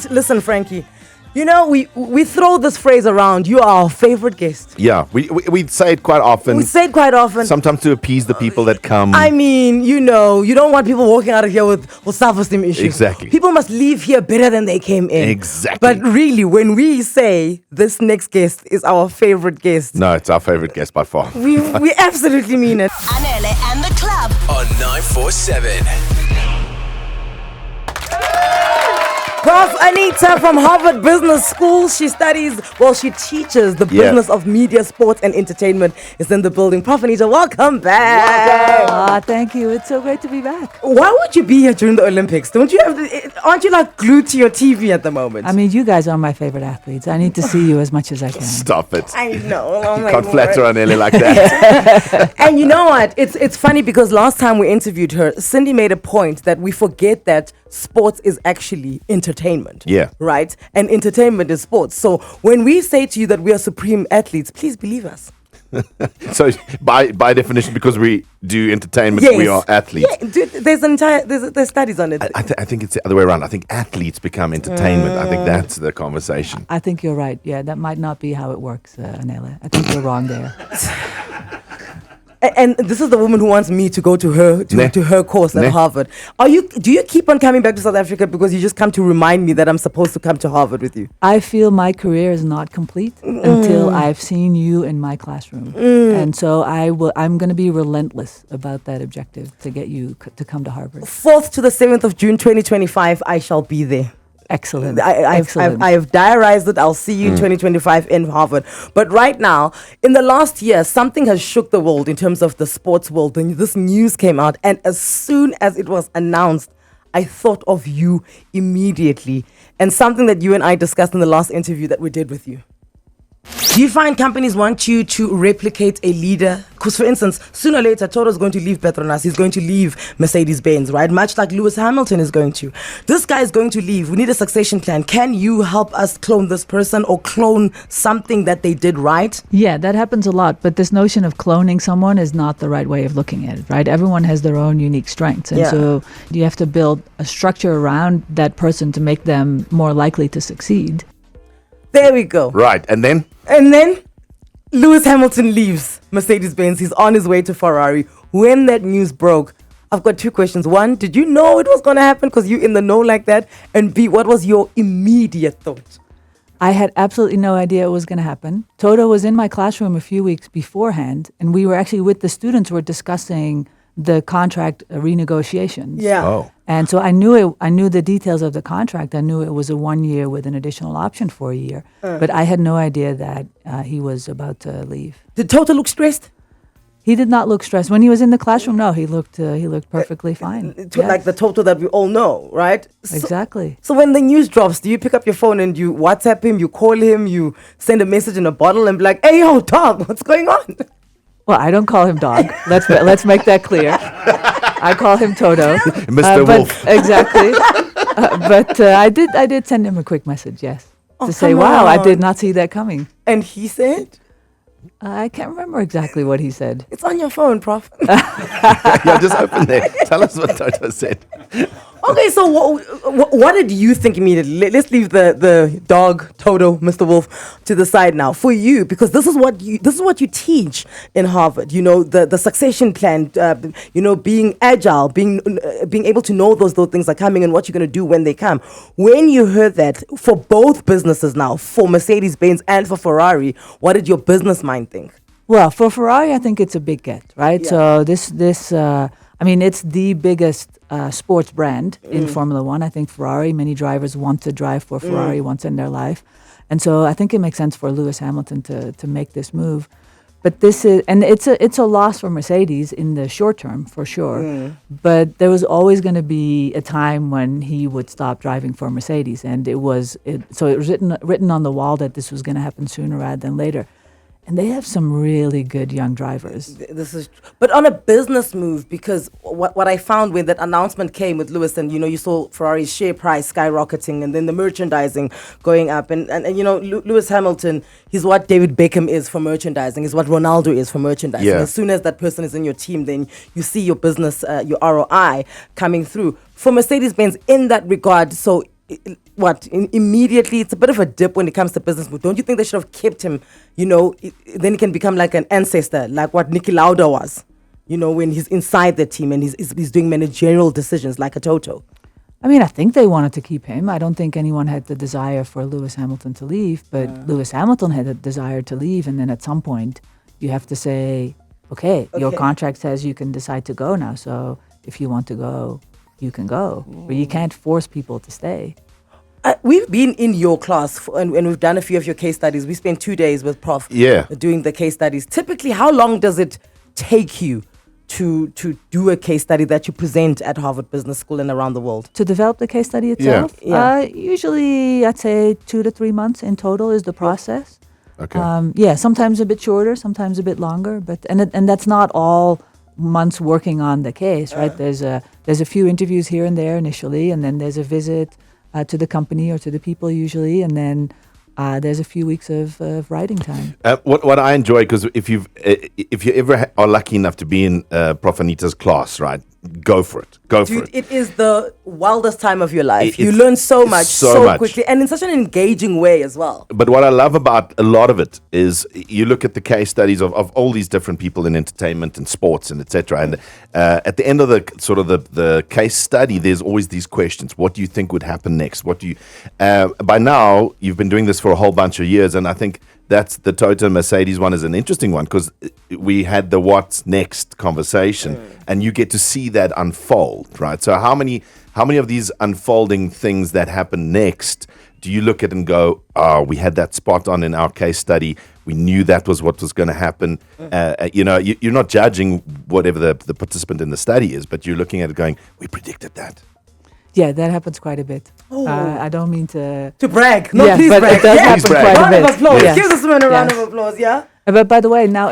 Listen, Frankie, you know, we throw this phrase around. You are our favorite guest. Yeah, we say it quite often. We say it quite often. Sometimes to appease the people that come. I mean, you know, you don't want people walking out of here with self-esteem issues. Exactly. People must leave here better than they came in. Exactly. But really, when we say this next guest is our favorite guest, No, it's our favorite guest by far. we absolutely mean it. Anele and the club on 947. Prof. Anita from Harvard Business School. She teaches the business of media, sports, and entertainment is in the building. Prof. Anita, welcome back. Thank you. It's so great to be back. Why would you be here during the Olympics? Aren't you like glued to your TV at the moment? I mean, you guys are my favorite athletes. I need to see you as much as I can. Stop it. I know. Oh You my can't word. flatter Anele like that. And you know what? It's funny because last time we interviewed her, Cindy made a point that we forget that sports is actually entertainment. Yeah. Right? And entertainment is sports. So when we say to you that we are supreme athletes, please believe us. So by definition, because we do entertainment, we are athletes. Yeah, dude, there's studies on it. I think it's the other way around. I think athletes become entertainment. I think that's the conversation. I think you're right. Yeah, that might not be how it works, Anele. I think you're wrong there. And this is the woman who wants me to go to her course at Harvard. Do you keep on coming back to South Africa because you just come to remind me that I'm supposed to come to Harvard with you? I feel my career is not complete until I've seen you in my classroom. And so I'm going to be relentless about that objective to get you to come to Harvard. 4th to the 7th of June 2025, I shall be there. Excellent. Excellent. I have diarized it. I'll see you 2025 in Harvard. But right now, in the last year, something has shook the world in terms of the sports world. And this news came out. And as soon as it was announced, I thought of you immediately. And something that you and I discussed in the last interview that we did with you. Do you find companies want you to replicate a leader? Because, for instance, sooner or later, Toto is going to leave Petronas. He's going to leave Mercedes-Benz, right? Much like Lewis Hamilton is going to. This guy is going to leave. We need a succession plan. Can you help us clone this person or clone something that they did right? Yeah, that happens a lot. But this notion of cloning someone is not the right way of looking at it, right? Everyone has their own unique strengths. And so you have to build a structure around that person to make them more likely to succeed. There we go. Right, and then? And then Lewis Hamilton leaves Mercedes-Benz. He's on his way to Ferrari. When that news broke, I've got two questions. One, did you know it was going to happen because you're in the know like that? And B, what was your immediate thought? I had absolutely no idea it was going to happen. Toto was in my classroom a few weeks beforehand, and we were actually with the students were discussing the contract renegotiations. Yeah. Oh. And so I knew the details of the contract. I knew it was a 1 year with an additional option for a year. But I had no idea that he was about to leave. Did Toto look stressed? He did not look stressed. When he was in the classroom, no, he looked perfectly fine. Like the Toto that we all know, right? Exactly. So when the news drops, do you pick up your phone and you WhatsApp him, you call him, you send a message in a bottle and be like, "Hey, yo, dog, what's going on?" Well, I don't call him dog. Let's make that clear. I call him Toto. Mr. Wolff. Exactly. But I did send him a quick message, yes, to say, "Wow, I did not see that coming." And he said, I can't remember exactly what he said. "It's on your phone, Prof." Yeah, just open there. Tell us what Toto said. Okay, so what did you think immediately? Let's leave the dog, Toto, Mr. Wolff, to the side now. For you, because this is what you teach in Harvard. You know, the succession plan. Being agile, being able to know those things are coming and what you're going to do when they come. When you heard that for both businesses now, for Mercedes-Benz and for Ferrari, what did your business mind think? Well, for Ferrari, I think it's a big get, right? Yeah. So this it's the biggest sports brand in Formula One. I think Ferrari, many drivers want to drive for Ferrari once in their life. And so I think it makes sense for Lewis Hamilton to make this move. But it's a loss for Mercedes in the short term, for sure. But there was always going to be a time when he would stop driving for Mercedes. And it was written on the wall that this was going to happen sooner rather than later. And they have some really good young drivers. But on a business move, because what I found when that announcement came with Lewis, and you saw Ferrari's share price skyrocketing, and then the merchandising going up, and Lewis Hamilton, he's what David Beckham is for merchandising, is what Ronaldo is for merchandising. Yeah. As soon as that person is in your team, then you see your business, your ROI coming through. For Mercedes-Benz, in that regard, so immediately it's a bit of a dip when it comes to business. But don't you think they should have kept him? Then he can become like an ancestor, like what Niki Lauda was. When he's inside the team and he's doing managerial decisions like a Toto. I mean, I think they wanted to keep him. I don't think anyone had the desire for Lewis Hamilton to leave, but Lewis Hamilton had a desire to leave, and then at some point you have to say, okay, your contract says you can decide to go now, so if you want to go, you can go. But you can't force people to stay. We've been in your class and we've done a few of your case studies. We spent 2 days with Prof. Doing the case studies. Typically, how long does it take you to do a case study that you present at Harvard Business School and around the world? To develop the case study itself? Usually, I'd say 2 to 3 months in total is the process. Okay. Sometimes a bit shorter, sometimes a bit longer, but and that's not all months working on the case, right? There's a few interviews here and there initially, and then there's a visit to the company or to the people usually, and then there's a few weeks of writing time. What I enjoy, because if you ever are lucky enough to be in Prof. Anita's class, right, go for it. Dude, it is the wildest time of your life. You learn so much so quickly and in such an engaging way as well. But what I love about a lot of it is you look at the case studies of all these different people in entertainment and sports and etc. And at the end of the sort of the case study, there's always these questions. What do you think would happen next? What do you? By now, you've been doing this for a whole bunch of years, and I think that's the Toto Mercedes one is an interesting one because we had the what's next conversation and you get to see that unfold, right? So how many of these unfolding things that happen next do you look at and go, oh, we had that spot on in our case study. We knew that was what was going to happen. You're not judging whatever the participant in the study is, but you're looking at it going, we predicted that. Yeah, that happens quite a bit. I don't mean to brag. No, please but brag. It does happen quite a bit. Round of applause. Yes. Give this man a round of applause, yeah? But by the way, now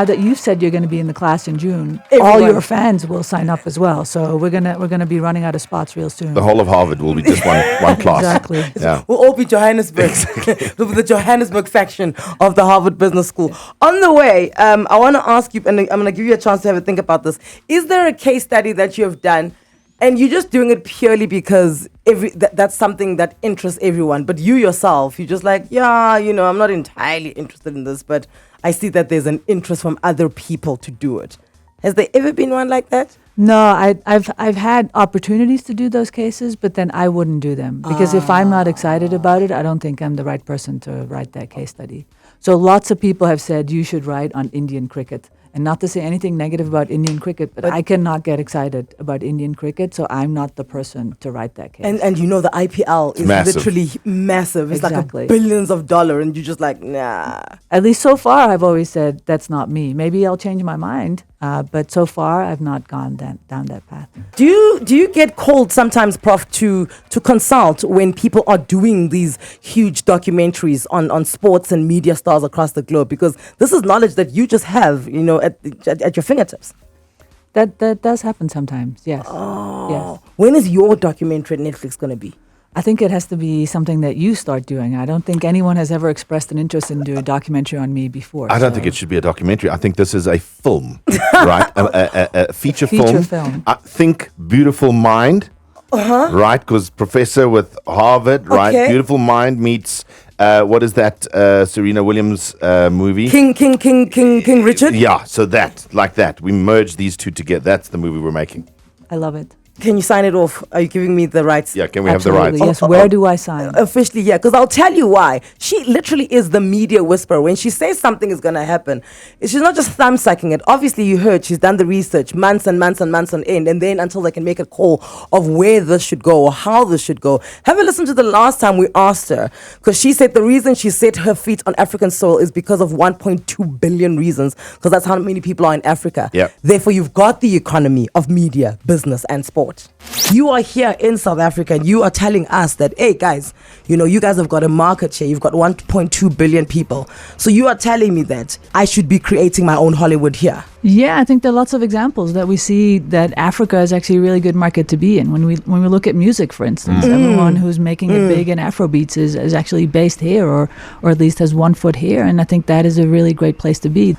that you've said you're going to be in the class in June, all your fans will sign up as well. So we're gonna be running out of spots real soon. The whole of Harvard will be just one class. Exactly. Yeah. We'll all be Johannesburg. We'll be the Johannesburg faction of the Harvard Business School. On the way, I want to ask you, and I'm going to give you a chance to have a think about this. Is there a case study that you have done and you're just doing it purely because that's something that interests everyone, but you yourself, you're just like, I'm not entirely interested in this, but I see that there's an interest from other people to do it. Has there ever been one like that? No, I've had opportunities to do those cases, but then I wouldn't do them because if I'm not excited about it, I don't think I'm the right person to write that case study. So lots of people have said you should write on Indian cricket. And not to say anything negative about Indian cricket, but I cannot get excited about Indian cricket, so I'm not the person to write that case. And the IPL is literally massive. It's like billions of dollars, and you're just like, nah. At least so far, I've always said, that's not me. Maybe I'll change my mind, but so far, I've not gone down that path. Do you get called sometimes, Prof, to consult when people are doing these huge documentaries on sports and media stars across the globe? Because this is knowledge that you just have, at your fingertips. That does happen sometimes, yes. Oh. Yes. When is your documentary at Netflix going to be? I think it has to be something that you start doing. I don't think anyone has ever expressed an interest in doing a documentary on me before. I don't think it should be a documentary. I think this is a film, right? A feature film. I think Beautiful Mind, right? Because professor with Harvard, right? Beautiful Mind meets... what is that Serena Williams movie? King Richard? Yeah, so that. We merge these two together. That's the movie we're making. I love it. Can you sign it off? Are you giving me the rights? Yeah, can we Absolutely, have the rights? Yes, where do I sign? Officially, yeah, because I'll tell you why. She literally is the media whisperer. When she says something is going to happen, she's not just thumb-sucking it. Obviously, you heard she's done the research months and months and months on end, and then until they can make a call of where this should go or how this should go. Have a listen to the last time we asked her, because she said the reason she set her feet on African soil is because of 1.2 billion reasons, because that's how many people are in Africa. Yep. Therefore, you've got the economy of media, business, and sport. You are here in South Africa and you are telling us that, hey guys, you guys have got a market share. You've got 1.2 billion people. So you are telling me that I should be creating my own Hollywood here. Yeah, I think there are lots of examples that we see that Africa is actually a really good market to be in. When we look at music, for instance, everyone who's making it big in Afrobeats is actually based here or at least has one foot here. And I think that is a really great place to be.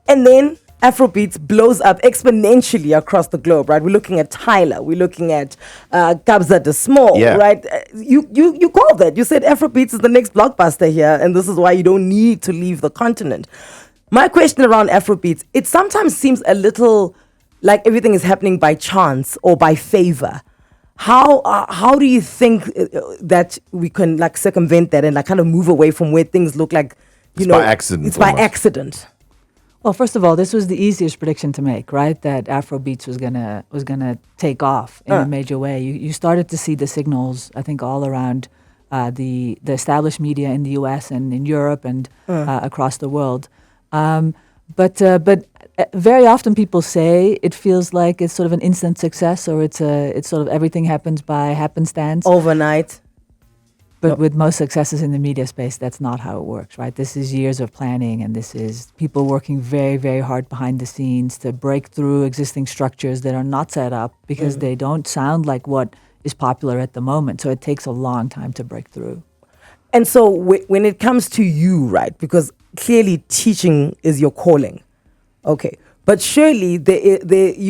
And then Afrobeats blows up exponentially across the globe, right? We're looking at Tyler, we're looking at Kabza De Small, Yeah. right? You called that. You said Afrobeats is the next blockbuster here, and this is why you don't need to leave the continent. My question around Afrobeats, it sometimes seems a little like everything is happening by chance or by favor. How do you think that we can like circumvent that and like kind of move away from where things look like, It's by accident It's by almost. accident. Well, first of all, this was the easiest prediction to make, right? That Afrobeats was gonna take off in a major way. You started to see the signals, I think, all around the established media in the U.S. and in Europe and across the world. But very often people say it feels like it's sort of an instant success, or it's sort of everything happens by happenstance. Overnight. But with most successes in the media space, that's not how it works, right? This is years of planning, and this is people working very, very hard behind the scenes to break through existing structures that are not set up because they don't sound like what is popular at the moment. So it takes a long time to break through. And so when it comes to you, right, because clearly teaching is your calling. Okay. But surely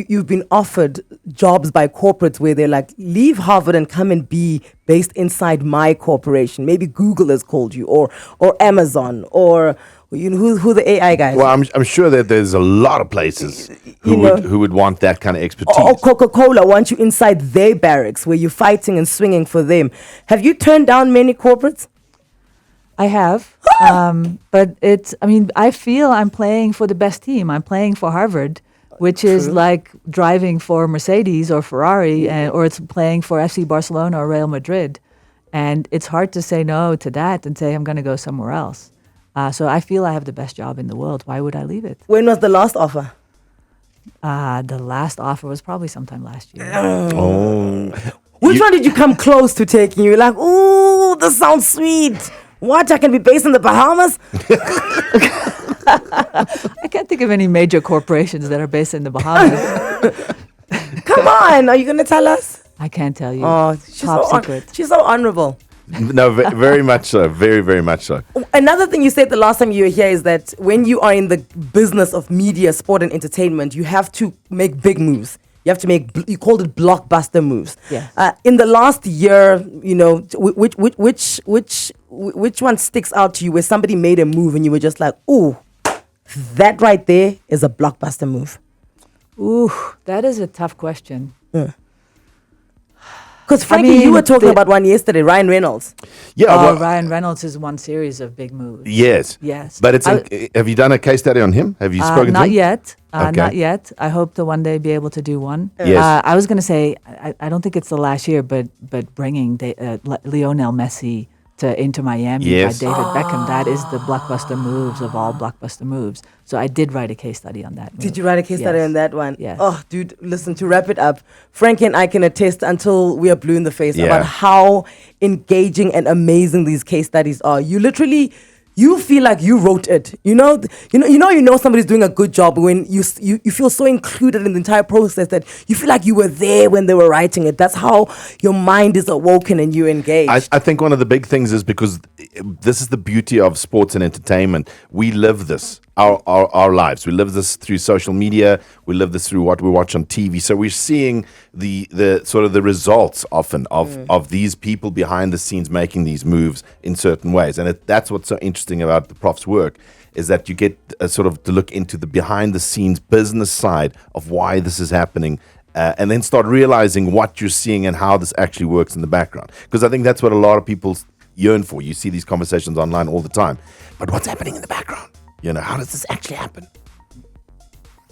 you've been offered jobs by corporates where they're like, leave Harvard and come and be based inside my corporation. Maybe Google has called you, or Amazon, or who the AI guys. Well, I'm sure that there's a lot of places who would want that kind of expertise. Or Coca-Cola want you inside their barracks where you're fighting and swinging for them. Have you turned down many corporates? I have, but I feel I'm playing for the best team. I'm playing for Harvard, which is like driving for Mercedes or Ferrari, or it's playing for FC Barcelona or Real Madrid. And it's hard to say no to that and say I'm going to go somewhere else. So I feel I have the best job in the world. Why would I leave it? When was the last offer? The last offer was probably sometime last year. Which one did you come close to taking? You were like, ooh, this sounds sweet. What? I can be based in the Bahamas? I can't think of any major corporations that are based in the Bahamas. Come on. Are you going to tell us? I can't tell you. Oh, Top secret. She's so honorable. No, very much so. Very, very much so. Another thing you said the last time you were here is that when you are in the business of media, sport, and entertainment, you have to make big moves. You have to make, you called it blockbuster moves. Yes. In the last year, which one sticks out to you where somebody made a move and you were just like, ooh, that right there is a blockbuster move? Ooh, that is a tough question. Because Frankie, you were talking about one yesterday, Ryan Reynolds. Yeah. Ryan Reynolds is one series of big moves. Yes. Yes. But have you done a case study on him? Have you spoken to him? Not yet. Okay. Not yet. I hope to one day be able to do one. Yes. I was going to say, I don't think it's the last year, but bringing Lionel Messi to Inter Miami Yes. by David Beckham, that is the blockbuster moves of all blockbuster moves. So I did write a case study on that. Did you write a case study Yes. on that one? Yes. Oh, dude, listen, to wrap it up, Frankie and I can attest until we are blue in the face Yeah. about how engaging and amazing these case studies are. You literally, you feel like you wrote it. You know somebody's doing a good job when you feel so included in the entire process that you feel like you were there when they were writing it. That's how your mind is awoken and you engage. I think one of the big things is because this is the beauty of sports and entertainment. We live this, our lives. We live this through social media. We live this through what we watch on TV. So we're seeing the sort of the results often of these people behind the scenes making these moves in certain ways. And that's what's so interesting about the Prof's work, is that you get sort of to look into the behind the scenes business side of why this is happening. And then start realizing what you're seeing and how this actually works in the background. Because I think that's what a lot of people yearn for. You see these conversations online all the time. But what's happening in the background? How does this actually happen?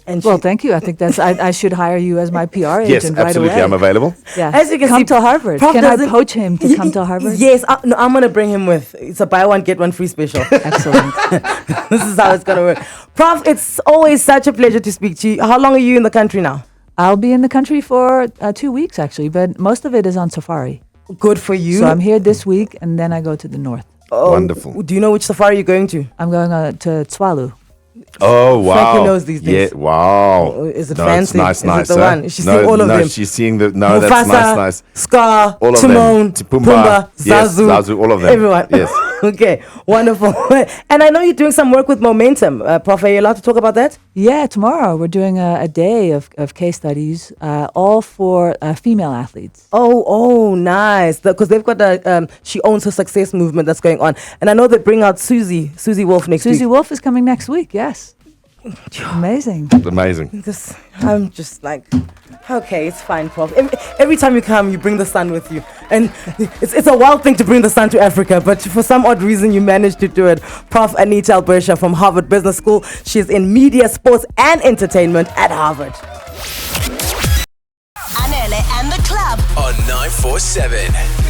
And Well, thank you. I think I should hire you as my PR agent Yes, right absolutely. away. I'm available. Yeah. As you can come see, to Harvard. Prof Can I doesn't- poach him to come to Harvard? Yes, I'm going to bring him with. It's a buy one, get one free special. Excellent. This is how it's going to work. Prof, it's always such a pleasure to speak to you. How long are you in the country now? I'll be in the country for 2 weeks, actually, but most of it is on safari. Good for you. So I'm here this week, and then I go to the north. Wonderful. Do you know which safari you're going to? I'm going to Tswalu. Oh, wow. Frankie knows these things. Yeah, wow. Is it No, fancy? It's nice, Is it the huh? one? She's seeing all of them. She's seeing that's Mufasa, nice. Scar, All of Timon, them. Pumbaa, yes, Zazu, all of them. everyone. Yes. Okay, wonderful. And I know you're doing some work with Momentum. Prof, are you allowed to talk about that? Yeah, tomorrow we're doing a day of case studies, all for female athletes. Oh, nice. Because they've got a She Owns Her Success movement that's going on. And I know they bring out Susie Wolff next week. Susie Wolff is coming next week, yes. Amazing. Amazing. I'm just like, okay, it's fine, Prof. Every time you come, you bring the sun with you. And it's a wild thing to bring the sun to Africa, but for some odd reason, you managed to do it. Prof. Anita Elberse from Harvard Business School. She's in media, sports, and entertainment at Harvard. Anele and the Club on 947.